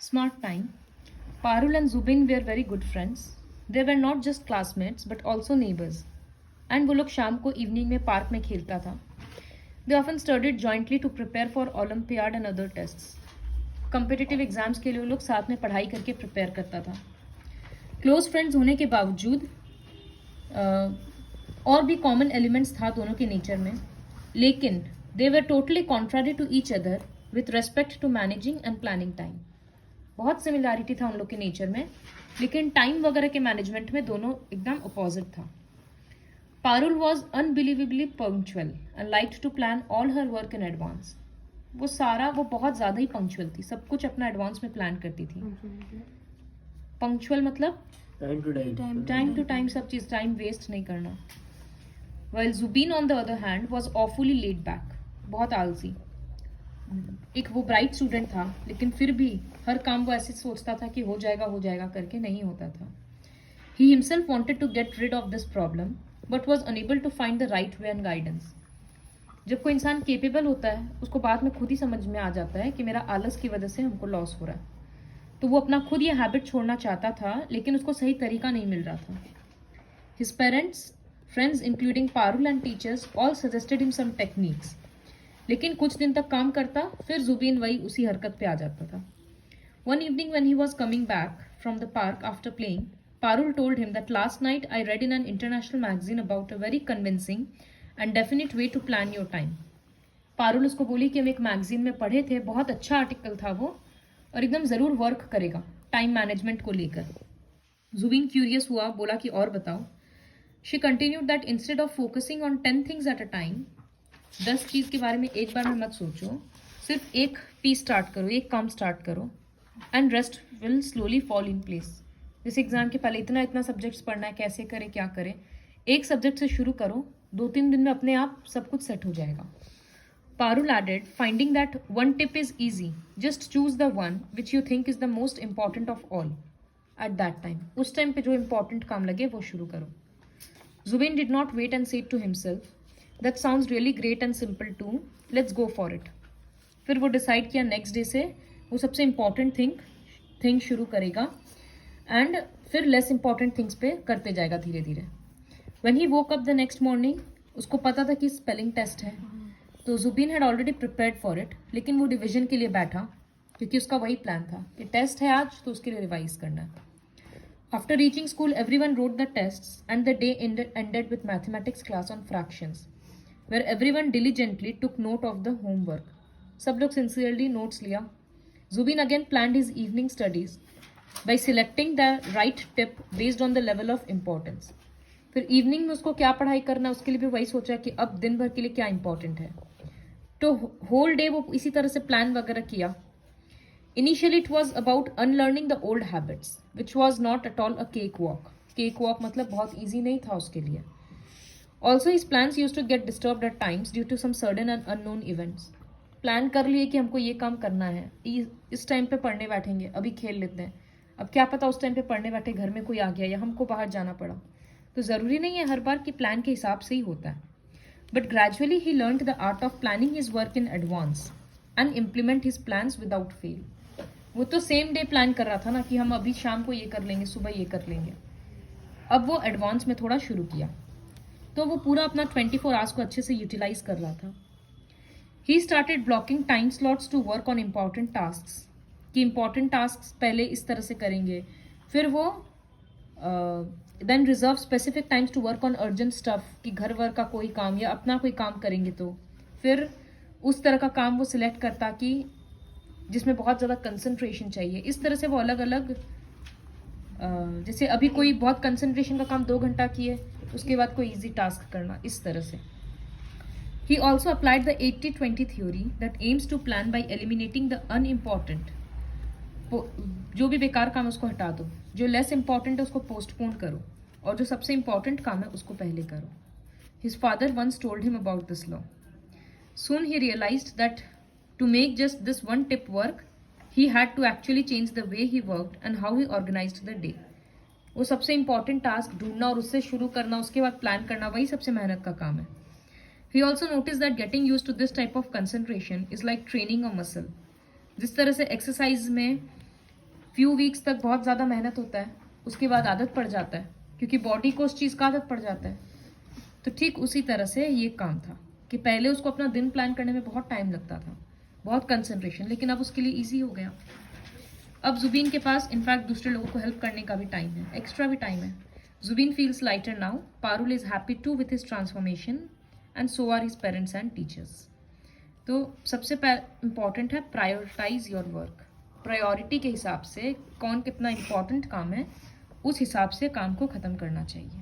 Smart time. Parul and Zubin were very good friends. They were not just classmates but also neighbors. And वो लोग शाम को evening में park में खेलता था. They often studied jointly to prepare for Olympiad and other tests. Competitive exams के लिए वो लोग साथ में पढ़ाई करके प्रिपेयर करता था. क्लोज फ्रेंड्स होने के बावजूद और भी कॉमन एलिमेंट्स था दोनों के नेचर में, लेकिन they were totally contrary to each other with respect to managing and planning time. बहुत सिमिलैरिटी था उन लोग के नेचर में, लेकिन टाइम वगैरह के मैनेजमेंट में दोनों एकदम अपोजिट था. Parul was unbelievably punctual and liked to plan all her work in advance. वो बहुत ज़्यादा ही पंक्चुअल थी, सब कुछ अपना एडवांस में प्लान करती थी. पंक्चुअल मतलब टाइम टू टाइम सब चीज़, टाइम वेस्ट नहीं करना. Well Zubin on the other hand was awfully laid back, बहुत आलसी. एक वो ब्राइट स्टूडेंट था, लेकिन फिर भी हर काम वो ऐसे सोचता था कि हो जाएगा करके नहीं होता था. He himself wanted to get rid of this problem but was unable to find the right way and guidance. जब कोई इंसान केपेबल होता है उसको बाद में खुद ही समझ में आ जाता है कि मेरा आलस की वजह से हमको लॉस हो रहा है. तो वो अपना खुद ये हैबिट छोड़ना चाहता था, लेकिन उसको सही तरीका नहीं मिल रहा था. His parents, friends including Parul and teachers all suggested him some techniques. लेकिन कुछ दिन तक काम करता, फिर जुबीन वही उसी हरकत पे आ जाता था. One evening when he was coming back from the park after playing, Parul told him that last night I read in an international magazine about a very convincing and definite way to plan your time. Parul उसको बोली कि हम एक magazine में पढ़े थे, बहुत अच्छा आर्टिकल था वो, और एकदम ज़रूर वर्क करेगा टाइम मैनेजमेंट को लेकर. जुबीन क्यूरियस हुआ, बोला कि और बताओ. She continued that instead of focusing on 10 things at a time, 10 चीज़ के बारे में एक बार में मत सोचो, सिर्फ एक पीस स्टार्ट करो, एक काम स्टार्ट करो, and rest will slowly fall in place. जैसे एग्जाम के पहले इतना सब्जेक्ट्स पढ़ना है, कैसे करें क्या करें, एक सब्जेक्ट से शुरू करो, 2-3 दिन में अपने आप सब कुछ सेट हो जाएगा. Parul added, finding that one tip is easy. Just choose the one which you think is the most important of all at that time. उस टाइम पे जो important काम लगे वो शुरू करो. Zubin did not wait and said to himself, that sounds really great and simple too. Let's go for it. फिर वो डिसाइड किया नेक्स्ट डे से वो सबसे इम्पॉर्टेंट थिंग शुरू करेगा, एंड फिर लेस इम्पॉर्टेंट थिंग्स पे करते जाएगा धीरे धीरे. When he woke up the next morning, उसको पता था कि स्पेलिंग टेस्ट है, तो Zubin had already prepared for it, लेकिन वो डिवीजन के लिए बैठा क्योंकि उसका वही प्लान था कि टेस्ट है आज तो उसके लिए रिवाइज करना है. After reaching school everyone wrote the tests and the day ended with mathematics class on fractions where everyone diligently took note of the homework. सब लोग सिंसियरली नोट्स लिया. Zubin again planned his evening studies by selecting the right tip based on the level of importance. फिर evening में उसको क्या पढ़ाई करना है उसके लिए भी वही सोचा कि अब दिन भर के लिए क्या इंपॉर्टेंट है, तो होल डे वो इसी तरह से प्लान वगैरह किया. Initially it was about unlearning the old habits which was not at all a cake walk मतलब बहुत ईजी नहीं था उसके लिए. Also his plans use to get disturbed at times due to some sudden and unknown events. Plan कर लिए कि हमको ये काम करना है, इस टाइम पे पढ़ने बैठेंगे, अभी खेल लेते हैं. अब क्या पता उस टाइम पे पढ़ने बैठे घर में कोई आ गया या हमको बाहर जाना पड़ा. तो ज़रूरी नहीं है हर बार कि प्लान के हिसाब से ही होता है. But gradually he learned the art of planning his work in advance and implement his plans without fail. वो तो सेम डे प्लान कर रहा था ना कि हम अभी शाम को ये कर लेंगे, सुबह ये कर लेंगे. अब वो एडवांस में थोड़ा शुरू किया, तो वो पूरा अपना 24 आवर्स को अच्छे से यूटिलाइज कर रहा था. He started blocking time slots to work on important tasks. कि important tasks पहले इस तरह से करेंगे, फिर वो then reserve specific times to work on urgent stuff कि घर वर का कोई काम या अपना कोई काम करेंगे, तो फिर उस तरह का काम वो सिलेक्ट करता कि जिसमें बहुत ज़्यादा कंसंट्रेशन चाहिए. इस तरह से वो अलग अलग जैसे अभी कोई बहुत कंसंट्रेशन का काम 2 घंटा किए, उसके बाद कोई इजी टास्क करना, इस तरह से. He also applied the 80-20 theory that aims to plan by eliminating the unimportant. जो भी बेकार काम है उसको हटा दो, जो लेस इंपॉर्टेंट है उसको पोस्टपोन करो, और जो सबसे इंपॉर्टेंट काम है उसको पहले करो. His father once told him about this law. Soon he realized that to make just this one tip work he had to actually change the way he worked and how he organized the day. वो सबसे important task ढूंढना और उससे शुरू करना, उसके बाद plan करना, वही सबसे मेहनत का काम है. He also notice that getting use to this type of concentration is like training a muscle. जिस तरह से एक्सरसाइज में फ्यू वीक्स तक बहुत ज़्यादा मेहनत होता है, उसके बाद आदत पड़ जाता है, क्योंकि बॉडी को उस चीज़ का आदत पड़ जाता है। तो ठीक उसी तरह से ये काम था कि पहले उसको अपना दिन प्लान करने में बहुत टाइम लगता था, बहुत कंसंट्रेशन, लेकिन अब उसके लिए ईजी हो गया। अब जुबीन के पास इनफैक्ट दूसरे लोगों को हेल्प करने का भी टाइम है, एक्स्ट्रा भी टाइम है। Zubin feels lighter now, Parul is happy to with his transformation and so are his parents and teachers. तो सबसे इम्पॉर्टेंट है प्रायोरिटाइज योर वर्क। प्रायोरिटी के हिसाब से कौन कितना इम्पॉर्टेंट काम है, उस हिसाब से काम को ख़त्म करना चाहिए।